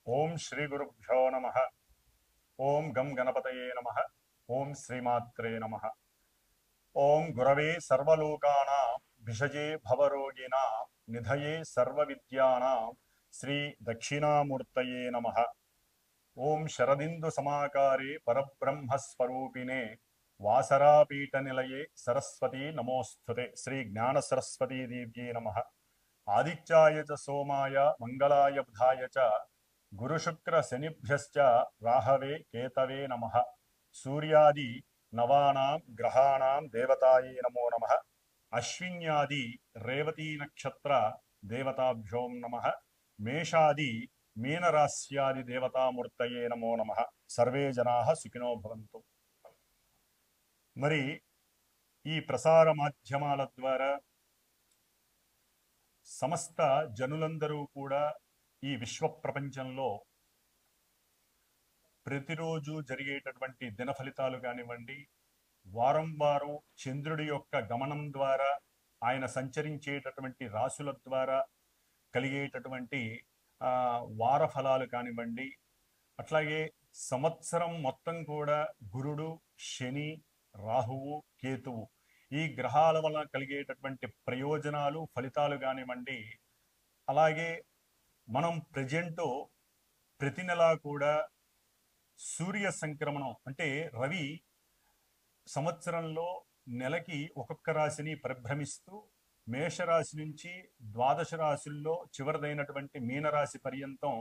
ఓం శ్రీ గురుభ్యో నమ. ఓం గం గణపతయే నమ. ఓం శ్రీమాత్రే నమ. ఓం గురవే సర్వలోకానాం భిషజే భవరోగిణాం నిధయే సర్వవిద్యానాం శ్రీ దక్షిణామూర్తయే నమ. ఓం శరదిందు సమాకారే పరబ్రహ్మస్వరూపిణే వాసరాపీఠ నిలయే సరస్వతీ నమోస్తుతే. శ్రీ జ్ఞాన సరస్వతీ దేవ్యే నమ. ఆదిత్యాయ చ సోమాయ మంగళాయ బుధాయ చ గురుశుక్ర శనిభ్యశ్చ రాహవే కేతవే నమః. సూర్యాది నవానాం గ్రహాణాం దేవతాయే నమో నమః. అశ్విన్యాది రేవతీ నక్షత్ర దేవతాభ్యోం నమః. మేషాది మీనరాశ్యాది దేవతామూర్తయే నమో నమః. సర్వే జనాః సుఖినో భవంతు. మరి ఈ ప్రసార మాధ్యమాల ద్వారా సమస్త జనులందరూ కూడా ఈ విశ్వ ప్రపంచంలో ప్రతిరోజు జరిగేటటువంటి దిన ఫలితాలు కానివ్వండి, వారం వారం చంద్రుడి యొక్క గమనం ద్వారా ఆయన సంచరించేటటువంటి రాశుల ద్వారా కలిగేటటువంటి వార ఫలాలు కానివ్వండి, అట్లాగే సంవత్సరం మొత్తం కూడా గురుడు, శని, రాహువు, కేతువు ఈ గ్రహాల వలన కలిగేటటువంటి ప్రయోజనాలు, ఫలితాలు కానివ్వండి, అలాగే మనం ప్రతి నెలా కూడా సూర్య సంక్రమణం అంటే రవి సంవత్సరంలో నెలకి ఒక్కొక్క రాశిని పరిభ్రమిస్తూ మేషరాశి నుంచి ద్వాదశ రాశుల్లో చివరిదైనటువంటి మీనరాశి పర్యంతం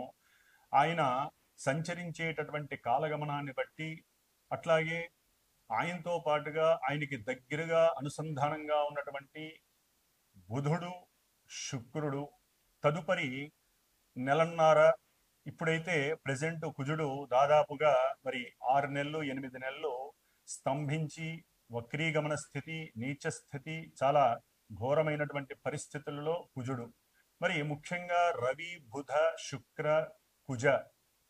ఆయన సంచరించేటటువంటి కాలగమనాన్ని బట్టి, అట్లాగే ఆయనతో పాటుగా ఆయనకి దగ్గరగా అనుసంధానంగా ఉన్నటువంటి బుధుడు, శుక్రుడు, తదుపరి నెలన్నర, ఇప్పుడైతే ప్రజెంట్ కుజుడు దాదాపుగా మరి 6 నెలలు 8 నెలలు స్తంభించి వక్రీగమన స్థితి, నీచ స్థితి, చాలా ఘోరమైనటువంటి పరిస్థితులలో కుజుడు. మరి ముఖ్యంగా రవి, బుధ, శుక్ర, కుజ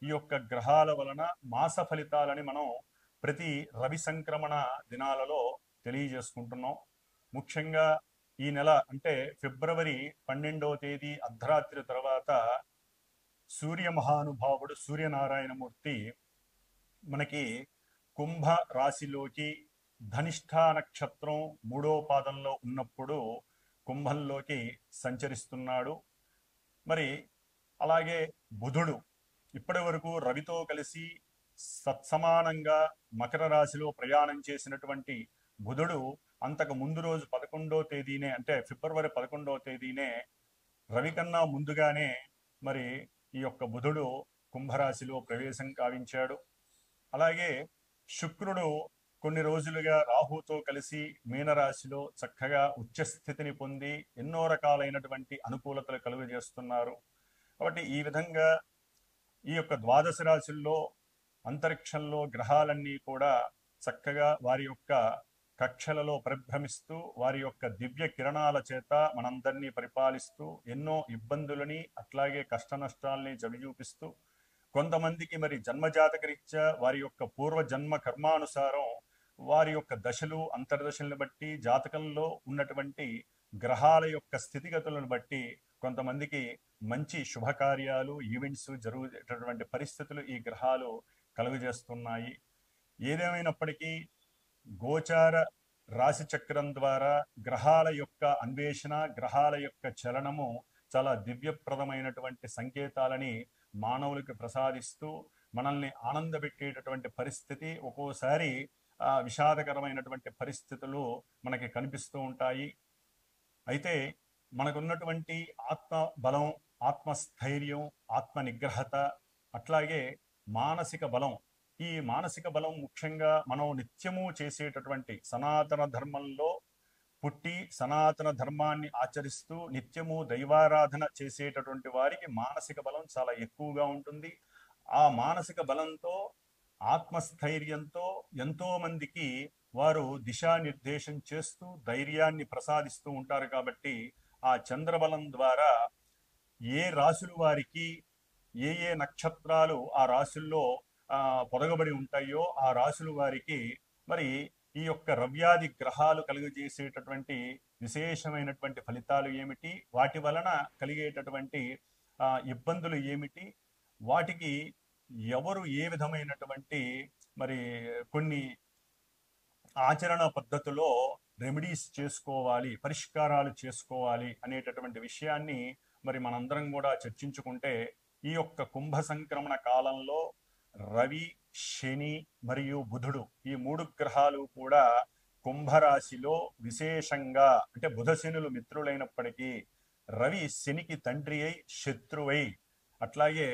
ఈ యొక్క గ్రహాల వలన మాస ఫలితాలని మనం ప్రతి రవి సంక్రమణ దినాలలో తెలియజేసుకుంటున్నాం. ముఖ్యంగా ఈ నెల అంటే ఫిబ్రవరి 12వ తేదీ అర్ధరాత్రి తర్వాత సూర్య మహానుభావుడు సూర్యనారాయణమూర్తి మనకి కుంభ రాశిలోకి ధనిష్ఠా నక్షత్రం 3వ పాదంలో ఉన్నప్పుడు కుంభంలోకి సంచరిస్తున్నాడు. మరి అలాగే బుధుడు ఇప్పటి వరకు రవితో కలిసి సత్సమానంగా మకర రాశిలో ప్రయాణం చేసినటువంటి బుధుడు అంతకు ముందు రోజు 11వ తేదీనే అంటే ఫిబ్రవరి 11వ తేదీనే రవి కన్నా ముందుగానే మరి ఈ యొక్క బుధుడు కుంభరాశిలో ప్రవేశం కావించాడు. అలాగే శుక్రుడు కొన్ని రోజులుగా రాహుతో కలిసి మీనరాశిలో చక్కగా ఉచ్చస్థితిని పొంది ఎన్నో రకాలైనటువంటి అనుకూలతలు కలుగజేస్తున్నారు. కాబట్టి ఈ విధంగా ఈ యొక్క ద్వాదశ రాశుల్లో అంతరిక్షంలో గ్రహాలన్నీ కూడా చక్కగా వారి యొక్క కక్షలలో పరిభ్రమిస్తూ వారి యొక్క దివ్య కిరణాల చేత మనందరినీ పరిపాలిస్తూ ఎన్నో ఇబ్బందులని అట్లాగే కష్ట నష్టాలని చవిచూపిస్తూ కొంతమందికి మరి జన్మజాతకరీత్యా వారి యొక్క పూర్వ జన్మ కర్మానుసారం వారి యొక్క దశలు అంతర్దశలను బట్టి జాతకంలో ఉన్నటువంటి గ్రహాల యొక్క స్థితిగతులను బట్టి కొంతమందికి మంచి శుభకార్యాలు, ఈవెంట్స్ జరుగుతున్నటువంటి పరిస్థితులు ఈ గ్రహాలు కలుగజేస్తున్నాయి. ఏదేమైనప్పటికీ గోచార రాశి చక్రం ద్వారా గ్రహాల యొక్క అన్వేషణ, గ్రహాల యొక్క చలనము చాలా దివ్యప్రదమైనటువంటి సంకేతాలని మానవులకు ప్రసాదిస్తూ మనల్ని ఆనందపెట్టేటటువంటి పరిస్థితి, ఒక్కోసారి విషాదకరమైనటువంటి పరిస్థితులు మనకి కనిపిస్తూ ఉంటాయి. అయితే మనకున్నటువంటి ఆత్మ బలం, ఆత్మస్థైర్యం, ఆత్మ నిగ్రహత, అట్లాగే మానసిక బలం, ఈ మానసిక బలం ముఖ్యంగా మనం నిత్యము చేసేటటువంటి సనాతన ధర్మంలో పుట్టి సనాతన ధర్మాన్ని ఆచరిస్తూ నిత్యము దైవారాధన చేసేటటువంటి వారికి మానసిక బలం చాలా ఎక్కువగా ఉంటుంది. ఆ మానసిక బలంతో, ఆత్మస్థైర్యంతో ఎంతో మందికి వారు దిశానిర్దేశం చేస్తూ ధైర్యాన్ని ప్రసాదిస్తూ ఉంటారు. కాబట్టి ఆ చంద్రబలం ద్వారా ఏ రాశులు వారికి ఏ ఏ నక్షత్రాలు ఆ రాశుల్లో పొదగబడి ఉంటాయో ఆ రాశుల వారికి మరి ఈ యొక్క రవ్యాది గ్రహాలు కలుగజేసేటటువంటి విశేషమైనటువంటి ఫలితాలు ఏమిటి, వాటి వలన కలిగేటటువంటి ఇబ్బందులు ఏమిటి, వాటికి ఎవరు ఏ విధమైనటువంటి మరి కొన్ని ఆచరణ పద్ధతిలో రెమెడీస్ చేసుకోవాలి, పరిష్కారాలు చేసుకోవాలి అనేటటువంటి విషయాన్ని మరి మనందరం కూడా చర్చించుకుంటే, ఈ యొక్క కుంభ సంక్రమణ కాలంలో రవి, శని మరియు బుధుడు ఈ 3 గ్రహాలు కూడా కుంభరాశిలో విశేషంగా, అంటే బుధ శనులు మిత్రులైనప్పటికీ రవి శనికి తండ్రి అయి శత్రువై, అట్లాగే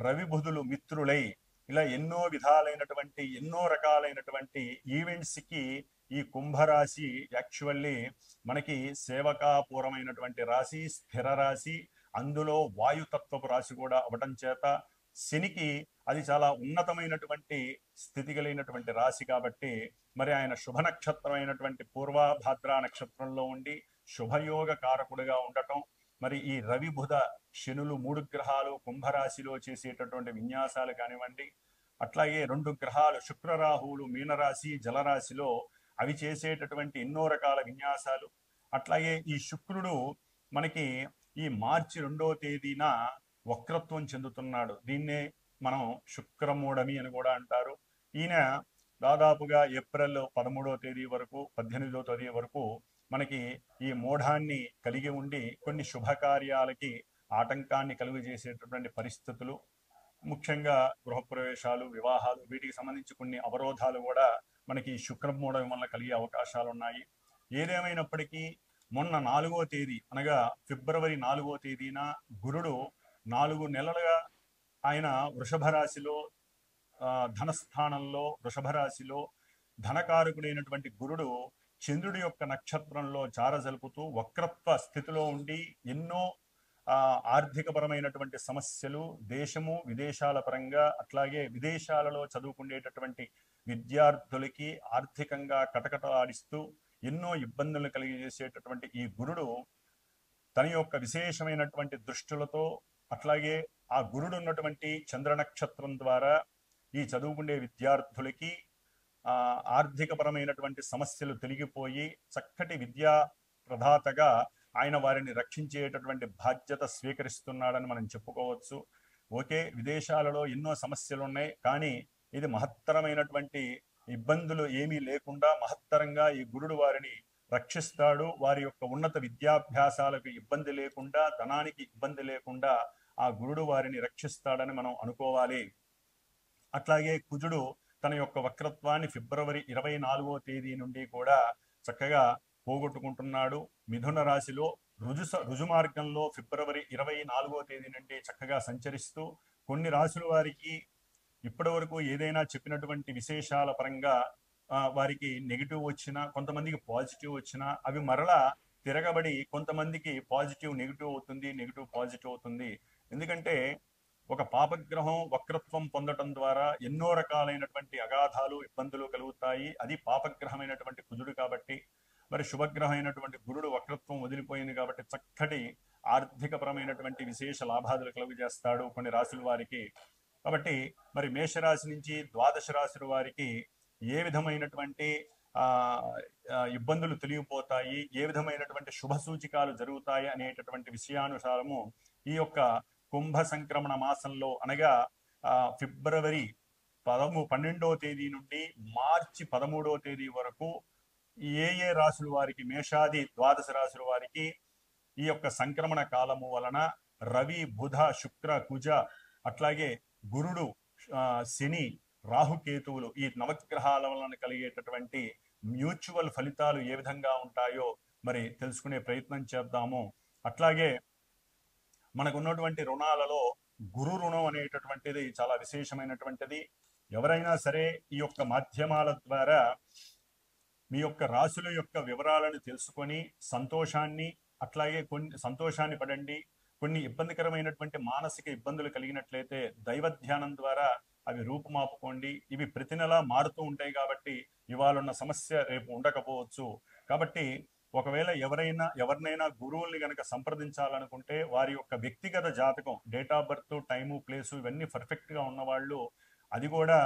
రవి బుధులు మిత్రులై, ఇలా ఎన్నో విధాలైనటువంటి ఎన్నో రకాలైనటువంటి ఈవెంట్స్కి ఈ కుంభరాశి యాక్చువల్లీ మనకి సేవకాపూరమైనటువంటి రాశి, స్థిర రాశి, అందులో వాయుతత్వపు రాశి కూడా అవటం చేత శనికి అది చాలా ఉన్నతమైనటువంటి స్థితి కలిగినటువంటి రాశి కాబట్టి మరి ఆయన శుభ నక్షత్రమైనటువంటి పూర్వభాద్ర నక్షత్రంలో ఉండి శుభయోగ కారకుడిగా ఉండటం, మరి ఈ రవి బుధ శనులు 3 గ్రహాలు కుంభరాశిలో చేసేటటువంటి విన్యాసాలు కానివ్వండి, అట్లాగే 2 గ్రహాలు శుక్రరాహువులు మీనరాశి జలరాశిలో అవి చేసేటటువంటి ఎన్నో రకాల విన్యాసాలు, అట్లాగే ఈ శుక్రుడు మనకి ఈ మార్చి 2వ తేదీన వక్రత్వం చెందుతున్నాడు. దీన్నే మనం శుక్రమూఢమి అని కూడా అంటారు. ఈయన దాదాపుగా ఏప్రిల్ 13వ తేదీ వరకు 18వ తేదీ వరకు మనకి ఈ మూఢాన్ని కలిగి ఉండి కొన్ని శుభకార్యాలకి ఆటంకాన్ని కలుగజేసేటటువంటి పరిస్థితులు, ముఖ్యంగా గృహప్రవేశాలు, వివాహాలు, వీటికి సంబంధించి కొన్ని అవరోధాలు కూడా మనకి శుక్రమూఢం వల్ల కలిగే అవకాశాలు ఉన్నాయి. ఏదేమైనప్పటికీ మొన్న 4వ తేదీ అనగా ఫిబ్రవరి 4వ తేదీన గురుడు 4 నెలలుగా ఆయన వృషభ రాశిలో ధనస్థానంలో వృషభ రాశిలో ధనకారకుడైనటువంటి గురుడు చంద్రుడి యొక్క నక్షత్రంలో చారజలుపుతూ వక్రత్వ స్థితిలో ఉండి ఎన్నో ఆర్థికపరమైనటువంటి సమస్యలు, దేశము విదేశాల పరంగా, అట్లాగే విదేశాలలో చదువుకునేటటువంటి విద్యార్థులకి ఆర్థికంగా కటకటలాడిస్తూ ఎన్నో ఇబ్బందులు కలిగజేసేటటువంటి ఈ గురుడు తన యొక్క విశేషమైనటువంటి దృష్టిలతో, అట్లాగే ఆ గురుడు ఉన్నటువంటి చంద్ర నక్షత్రం ద్వారా ఈ చదువుకునే విద్యార్థులకి ఆర్థికపరమైనటువంటి సమస్యలు తొలగిపోయి చక్కటి విద్యా ప్రదాతగా ఆయన వారిని రక్షించేటటువంటి బాధ్యత స్వీకరిస్తున్నాడని మనం చెప్పుకోవచ్చు. ఓకే, విదేశాలలో ఎన్నో సమస్యలు ఉన్నాయి, కానీ ఇది మహత్తరమైనటువంటి ఇబ్బందులు ఏమీ లేకుండా మహత్తరంగా ఈ గురుడు వారిని రక్షిస్తాడు. వారి యొక్క ఉన్నత విద్యాభ్యాసాలకు ఇబ్బంది లేకుండా, ధనానికి ఇబ్బంది లేకుండా ఆ గురుడు వారిని రక్షిస్తాడని మనం అనుకోవాలి. అట్లాగే కుజుడు తన యొక్క వక్రత్వాన్ని ఫిబ్రవరి 24వ తేదీ నుండి కూడా చక్కగా పోగొట్టుకుంటున్నాడు. మిథున రాశిలో రుజు మార్గంలో ఫిబ్రవరి 24వ తేదీ నుండి చక్కగా సంచరిస్తూ కొన్ని రాశుల వారికి ఇప్పటి వరకు ఏదైనా చెప్పినటువంటి విశేషాల పరంగా వారికి నెగిటివ్ వచ్చినా, కొంతమందికి పాజిటివ్ వచ్చినా అవి మరలా తిరగబడి కొంతమందికి పాజిటివ్ నెగిటివ్ అవుతుంది, నెగిటివ్ పాజిటివ్ అవుతుంది. ఎందుకంటే ఒక పాపగ్రహం వక్రత్వం పొందటం ద్వారా ఎన్నో రకాలైనటువంటి అగాధాలు, ఇబ్బందులు కలుగుతాయి. అది పాపగ్రహమైనటువంటి కుజుడు కాబట్టి. మరి శుభగ్రహమైనటువంటి గురుడు వక్రత్వం వదిలిపోయింది కాబట్టి చక్కటి ఆర్థికపరమైనటువంటి విశేష లాభాదులు కలుగజేస్తాడు కొన్ని రాశుల వారికి. కాబట్టి మరి మేషరాశి నుంచి ద్వాదశ రాశుల వారికి ఏ విధమైనటువంటి ఇబ్బందులు తొలగిపోతాయి, ఏ విధమైనటువంటి శుభ సూచికాలు జరుగుతాయి అనేటటువంటి విషయానుసారము ఈ యొక్క కుంభ సంక్రమణ మాసంలో అనగా ఫిబ్రవరి 12వ తేదీ నుండి మార్చి 13వ తేదీ వరకు ఏ రాశుల వారికి, మేషాది ద్వాదశ రాశుల వారికి ఈ యొక్క సంక్రమణ కాలము వలన రవి, బుధ, శుక్ర, కుజ, అట్లాగే గురుడు, శని, రాహుకేతువులు ఈ నవగ్రహాల వలన కలిగేటటువంటి మ్యూచువల్ ఫలితాలు ఏ విధంగా ఉంటాయో మరి తెలుసుకునే ప్రయత్నం చేద్దాము. అట్లాగే మనకు ఉన్నటువంటి రుణాలలో గురు రుణం అనేటటువంటిది చాలా విశేషమైనటువంటిది. ఎవరైనా సరే ఈ యొక్క మాధ్యమాల ద్వారా మీ యొక్క రాశుల యొక్క వివరాలను తెలుసుకొని సంతోషాన్ని, అట్లాగే కొన్ని సంతోషాన్ని పడండి. కొన్ని ఇబ్బందికరమైనటువంటి మానసిక ఇబ్బందులు కలిగినట్లయితే దైవ ధ్యానం ద్వారా అవి రూపుమాపుకోండి. ఇవి ప్రతి నెలా మారుతూ ఉంటాయి కాబట్టి ఇవాళ ఉన్న సమస్య రేపు ఉండకపోవచ్చు. కాబట్టి ఒకవేళ ఎవరినైనా గురువుల్ని గనక సంప్రదించాలనుకుంటే వారి యొక్క వ్యక్తిగత జాతకం, date of birth, time, place ఇవన్నీ పర్ఫెక్ట్గా ఉన్నవాళ్ళు, అది కూడా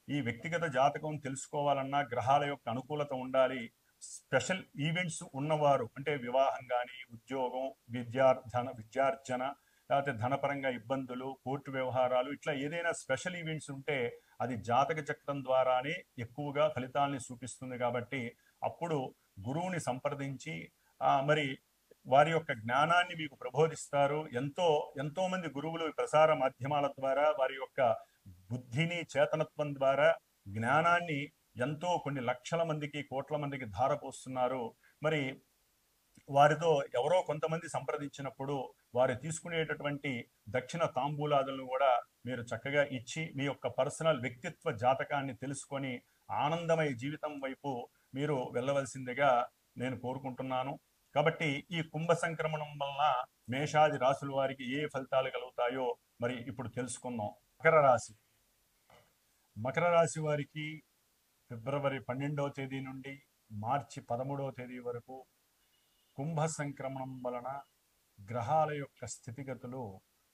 ఈ వ్యక్తిగత జాతకం తెలుసుకోవాలన్నా గ్రహాల యొక్క అనుకూలత ఉండాలి. స్పెషల్ ఈవెంట్స్ ఉన్నవారు, అంటే వివాహం కానీ, ఉద్యోగం, విద్యార్జన, లేకపోతే ధనపరంగా ఇబ్బందులు, కోర్టు వ్యవహారాలు, ఇట్లా ఏదైనా స్పెషల్ ఈవెంట్స్ ఉంటే అది జాతక చక్రం ద్వారానే ఎక్కువగా ఫలితాల్ని చూపిస్తుంది. కాబట్టి అప్పుడు గురువుని సంప్రదించి మరి వారి యొక్క జ్ఞానాన్ని మీకు ప్రబోధిస్తారు. ఎంతో మంది గురువులు ప్రసార మాధ్యమాల ద్వారా వారి యొక్క బుద్ధిని, చేతనత్వం ద్వారా జ్ఞానాన్ని ఎంతో కొన్ని లక్షల మందికి, కోట్ల మందికి ధారపోస్తున్నారు. మరి వారితో ఎవరో కొంతమంది సంప్రదించినప్పుడు వారు తీసుకునేటటువంటి దక్షిణ తాంబూలాదులను కూడా మీరు చక్కగా ఇచ్చి మీ యొక్క పర్సనల్ వ్యక్తిత్వ జాతకాన్ని తెలుసుకొని ఆనందమయ జీవితం వైపు మీరు వెళ్ళవలసిందిగా నేను కోరుకుంటున్నాను. కాబట్టి ఈ కుంభ సంక్రమణం వలన మేషాది రాశుల వారికి ఏ ఫలితాలు కలుగుతాయో మరి ఇప్పుడు తెలుసుకుందాం. మకర రాశి వారికి ఫిబ్రవరి 12వ తేదీ నుండి మార్చి 13వ తేదీ వరకు కుంభ సంక్రమణం వలన గ్రహాల యొక్క స్థితిగతులు,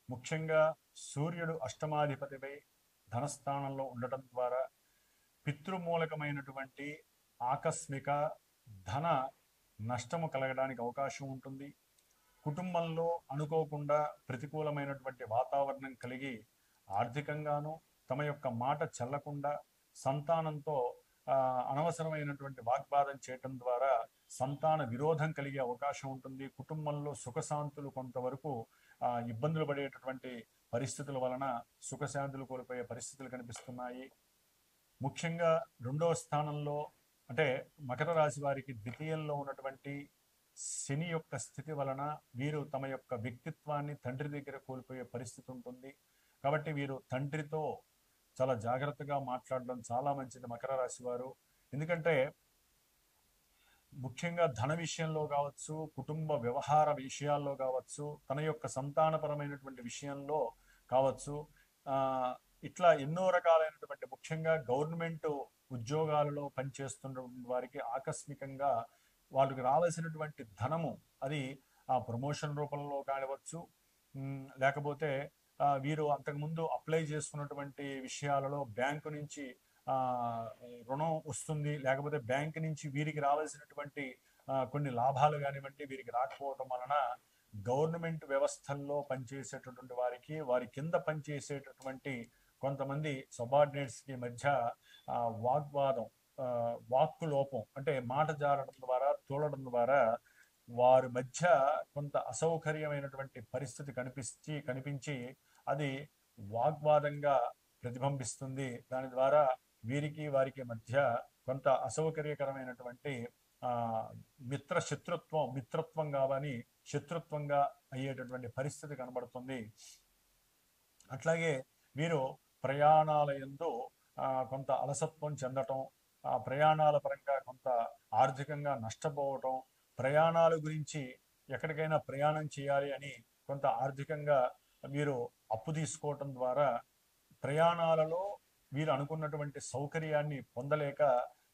ముఖ్యంగా సూర్యుడు అష్టమాధిపతిపై ధనస్థానంలో ఉండటం ద్వారా పితృమూలకమైనటువంటి ఆకస్మిక ధన నష్టము కలగడానికి అవకాశం ఉంటుంది. కుటుంబంలో అనుకోకుండా ప్రతికూలమైనటువంటి వాతావరణం కలిగి ఆర్థికంగాను తమ యొక్క మాట చెల్లకుండా సంతానంతో అనవసరమైనటువంటి వాగ్వాదం చేయటం ద్వారా సంతాన విరోధం కలిగే అవకాశం ఉంటుంది. కుటుంబంలో సుఖశాంతులు కొంతవరకు ఇబ్బందులు పడేటటువంటి పరిస్థితుల వలన సుఖశాంతులు కోల్పోయే పరిస్థితులు కనిపిస్తున్నాయి. ముఖ్యంగా 2వ స్థానంలో అంటే మకర రాశి వారికి ద్వితీయంలో ఉన్నటువంటి శని యొక్క స్థితి వలన వీరు తమ యొక్క వ్యక్తిత్వాన్ని తండ్రి దగ్గర కోల్పోయే పరిస్థితి ఉంటుంది. కాబట్టి వీరు తండ్రితో చాలా జాగ్రత్తగా మాట్లాడడం చాలా మంచిది మకర రాశి వారు. ఎందుకంటే ముఖ్యంగా ధన విషయంలో కావచ్చు, కుటుంబ వ్యవహార విషయాల్లో కావచ్చు, తన యొక్క సంతానపరమైనటువంటి విషయంలో కావచ్చు, ఇట్లా ఎన్నో రకాలైనటువంటి ముఖ్యంగా గవర్నమెంట్ ఉద్యోగాలలో పనిచేస్తున్న వారికి ఆకస్మికంగా వాళ్ళకి రావాల్సినటువంటి ధనము అది ప్రమోషన్ రూపంలో కానివచ్చు, లేకపోతే వీరు అంతకుముందు అప్లై చేసుకున్నటువంటి విషయాలలో బ్యాంకు నుంచి రుణం వస్తుంది, లేకపోతే బ్యాంకు నుంచి వీరికి రావాల్సినటువంటి కొన్ని లాభాలు కానివ్వండి వీరికి రాకపోవటం వలన గవర్నమెంట్ వ్యవస్థల్లో పనిచేసేటటువంటి వారికి, వారి కింద పనిచేసేటటువంటి కొంతమంది సబార్డినేట్స్కి మధ్య వాగ్వాదం, వాక్కు లోపం అంటే మాట జారడం ద్వారా, తోలడం ద్వారా వారి మధ్య కొంత అసౌకర్యమైనటువంటి పరిస్థితి కనిపించి అది వాగ్వాదంగా ప్రతిబింబిస్తుంది. దాని ద్వారా వీరికి వారికి మధ్య కొంత అసౌకర్యకరమైనటువంటి మిత్రత్వం కావని శత్రుత్వంగా అయ్యేటటువంటి పరిస్థితి కనబడుతుంది. అట్లాగే వీరు ప్రయాణాల యందు కొంత అలసత్వం చెందటం, ప్రయాణాల పరంగా కొంత ఆర్థికంగా నష్టపోవటం, ప్రయాణాల గురించి ఎక్కడికైనా ప్రయాణం చేయాలి అని కొంత ఆర్థికంగా వీరు అప్పు తీసుకోవటం ద్వారా ప్రయాణాలలో వీరు అనుకున్నటువంటి సౌకర్యాన్ని పొందలేక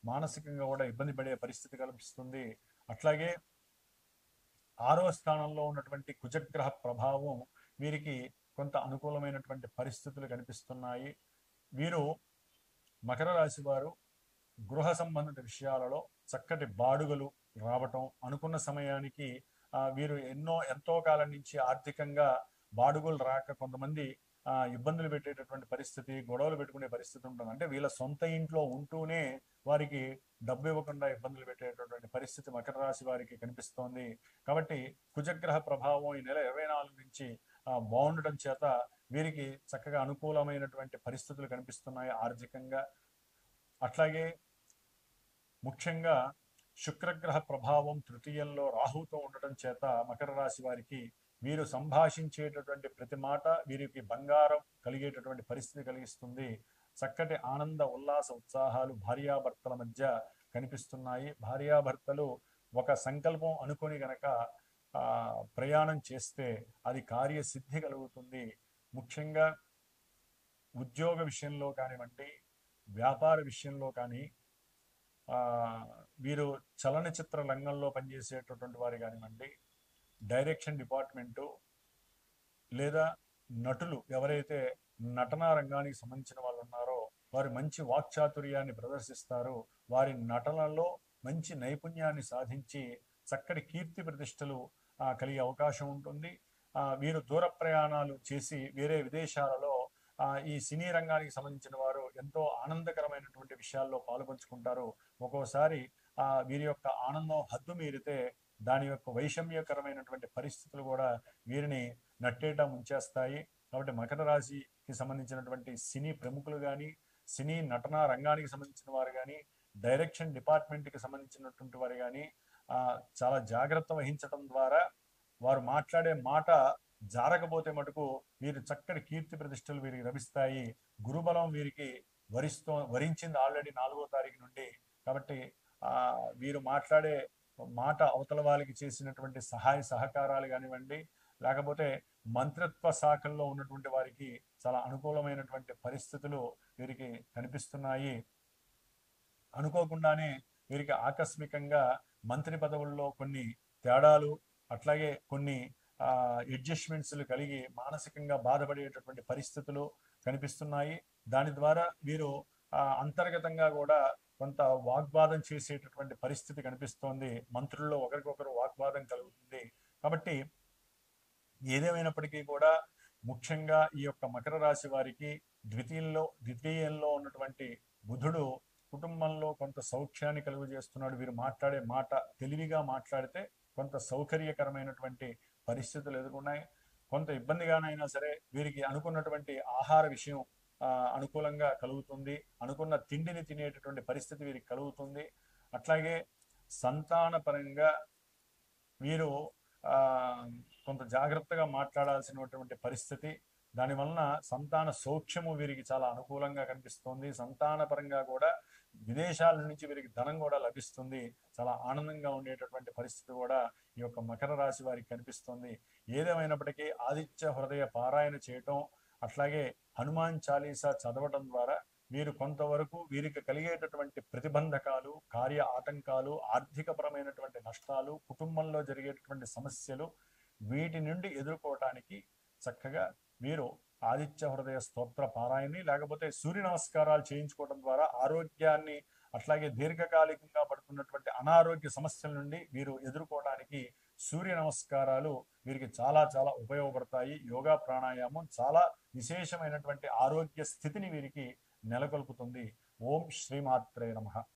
మానసికంగా కూడా ఇబ్బంది పడే పరిస్థితి కనిపిస్తుంది. అట్లాగే 6వ స్థానంలో ఉన్నటువంటి కుజగ్రహ ప్రభావం వీరికి కొంత అనుకూలమైనటువంటి పరిస్థితులు కనిపిస్తున్నాయి. వీరు మకర రాశి వారు గృహ సంబంధిత విషయాలలో చక్కటి బాడుగలు రావటం, అనుకున్న సమయానికి వీరు ఎంతో కాలం నుంచి ఆర్థికంగా బాడుగులు రాక కొంతమంది ఇబ్బందులు పెట్టేటటువంటి పరిస్థితి, గొడవలు పెట్టుకునే పరిస్థితి ఉంటుంది. అంటే వీళ్ళ సొంత ఇంట్లో ఉంటూనే వారికి డబ్బు ఇవ్వకుండా ఇబ్బందులు పెట్టేటటువంటి పరిస్థితి మకర రాశి వారికి కనిపిస్తోంది. కాబట్టి కుజగ్రహ ప్రభావం ఈ నెల 24 నుంచి బాగుండటం చేత వీరికి చక్కగా అనుకూలమైనటువంటి పరిస్థితులు కనిపిస్తున్నాయి ఆర్థికంగా. అట్లాగే ముఖ్యంగా శుక్రగ్రహ ప్రభావం తృతీయంలో రాహుతో ఉండటం చేత మకర రాశి వారికి వీరు సంభాషించేటటువంటి ప్రతి మాట వీరికి బంగారం కలిగేటటువంటి పరిస్థితి కలిగిస్తుంది. చక్కటి ఆనంద ఉల్లాస ఉత్సాహాలు భార్యాభర్తల మధ్య కనిపిస్తున్నాయి. భార్యాభర్తలు ఒక సంకల్పం అనుకొని గనక ప్రయాణం చేస్తే అది కార్యసిద్ధి కలుగుతుంది. ముఖ్యంగా ఉద్యోగ విషయంలో కానివ్వండి, వ్యాపార విషయంలో కానీ, వీరు చలనచిత్ర రంగంలో పనిచేసేటటువంటి వారు కానివ్వండి, డైరెక్షన్ డిపార్ట్మెంటు లేదా నటులు ఎవరైతే నటనా రంగానికి సంబంధించిన వాళ్ళు ఉన్నారో వారు మంచి వాక్చాతుర్యాన్ని ప్రదర్శిస్తారు. వారి నటనలో మంచి నైపుణ్యాన్ని సాధించి చక్కటి కీర్తి ప్రతిష్టలు కలిగే అవకాశం ఉంటుంది. వీరు దూర ప్రయాణాలు చేసి వేరే విదేశాలలో ఈ సినీ రంగానికి సంబంధించిన వారు ఎంతో ఆనందకరమైనటువంటి విషయాల్లో పాలుపంచుకుంటారు. ఒక్కోసారి వీరి యొక్క ఆనందం హద్దు మీరితే దాని యొక్క వైషమ్యకరమైనటువంటి పరిస్థితులు కూడా వీరిని నట్టేట ముంచేస్తాయి. కాబట్టి మకర రాశికి సంబంధించినటువంటి సినీ ప్రముఖులు కానీ, సినీ నటనా రంగానికి సంబంధించిన వారు కానీ, డైరెక్షన్ డిపార్ట్మెంట్కి సంబంధించినటువంటి వారు కానీ చాలా జాగ్రత్త వహించడం ద్వారా వారు మాట్లాడే మాట జారకపోతే మటుకు వీరు చక్కటి కీర్తి ప్రతిష్టలు వీరికి లభిస్తాయి. గురుబలం వీరికి వరించింది ఆల్రెడీ 4వ తారీఖు నుండి. కాబట్టి వీరు మాట్లాడే మాట అవతల వాళ్ళకి చేసినటువంటి సహాయ సహకారాలు కానివ్వండి, లేకపోతే మంత్రిత్వ శాఖల్లో ఉన్నటువంటి వారికి చాలా అనుకూలమైనటువంటి పరిస్థితులు వీరికి కనిపిస్తున్నాయి. అనుకోకుండానే వీరికి ఆకస్మికంగా మంత్రి పదవుల్లో కొన్ని తేడాలు, అట్లాగే కొన్ని అడ్జస్ట్మెంట్స్లు కలిగి మానసికంగా బాధపడేటటువంటి పరిస్థితులు కనిపిస్తున్నాయి. దాని ద్వారా వీరు అంతర్గతంగా కూడా కొంత వాగ్వాదం చేసేటటువంటి పరిస్థితి కనిపిస్తోంది. మంత్రుల్లో ఒకరికొకరు వాగ్వాదం కలుగుతుంది. కాబట్టి ఏదేమైనప్పటికీ కూడా ముఖ్యంగా ఈ యొక్క మకర రాశి వారికి ద్వితీయంలో ఉన్నటువంటి బుధుడు కుటుంబంలో కొంత సౌఖ్యాన్ని కలుగు చేస్తున్నాడు. వీరు మాట్లాడే మాట తెలివిగా మాట్లాడితే కొంత సౌకర్యకరమైనటువంటి పరిస్థితులు ఎదుర్కొన్నాయి. కొంత ఇబ్బందిగానైనా సరే వీరికి అనుకున్నటువంటి ఆహార విషయం అనుకూలంగా కలుగుతుంది. అనుకున్న తిండిని తినేటటువంటి పరిస్థితి వీరికి కలుగుతుంది. అట్లాగే సంతానపరంగా వీరు కొంత జాగ్రత్తగా మాట్లాడాల్సినటువంటి పరిస్థితి. దానివలన సంతాన సౌఖ్యము వీరికి చాలా అనుకూలంగా కనిపిస్తుంది. సంతాన పరంగా కూడా విదేశాల నుంచి వీరికి ధనం కూడా లభిస్తుంది. చాలా ఆనందంగా ఉండేటటువంటి పరిస్థితి కూడా ఈ యొక్క మకర రాశి వారికి కనిపిస్తుంది. ఏదేమైనప్పటికీ ఆదిత్య హృదయ పారాయణ చేయటం, అట్లాగే హనుమాన్ చాలీసా చదవటం ద్వారా వీరు కొంతవరకు వీరికి కలిగేటటువంటి ప్రతిబంధకాలు, కార్య ఆటంకాలు, ఆర్థికపరమైనటువంటి నష్టాలు, కుటుంబంలో జరిగేటటువంటి సమస్యలు, వీటి నుండి ఎదుర్కోవటానికి చక్కగా వీరు ఆదిత్య హృదయ స్తోత్ర పారాయణని లేకపోతే సూర్య నమస్కారాలు చేయించుకోవడం ద్వారా ఆరోగ్యాన్ని, అట్లాగే దీర్ఘకాలికంగా పడుతున్నటువంటి అనారోగ్య సమస్యల నుండి వీరు ఎదుర్కోవడానికి సూర్య నమస్కారాలు వీరికి చాలా చాలా ఉపయోగపడతాయి. యోగా ప్రాణాయామం చాలా విశేషమైనటువంటి ఆరోగ్య స్థితిని వీరికి నెలకొల్పుతుంది. ఓం శ్రీమాత్రే నమః.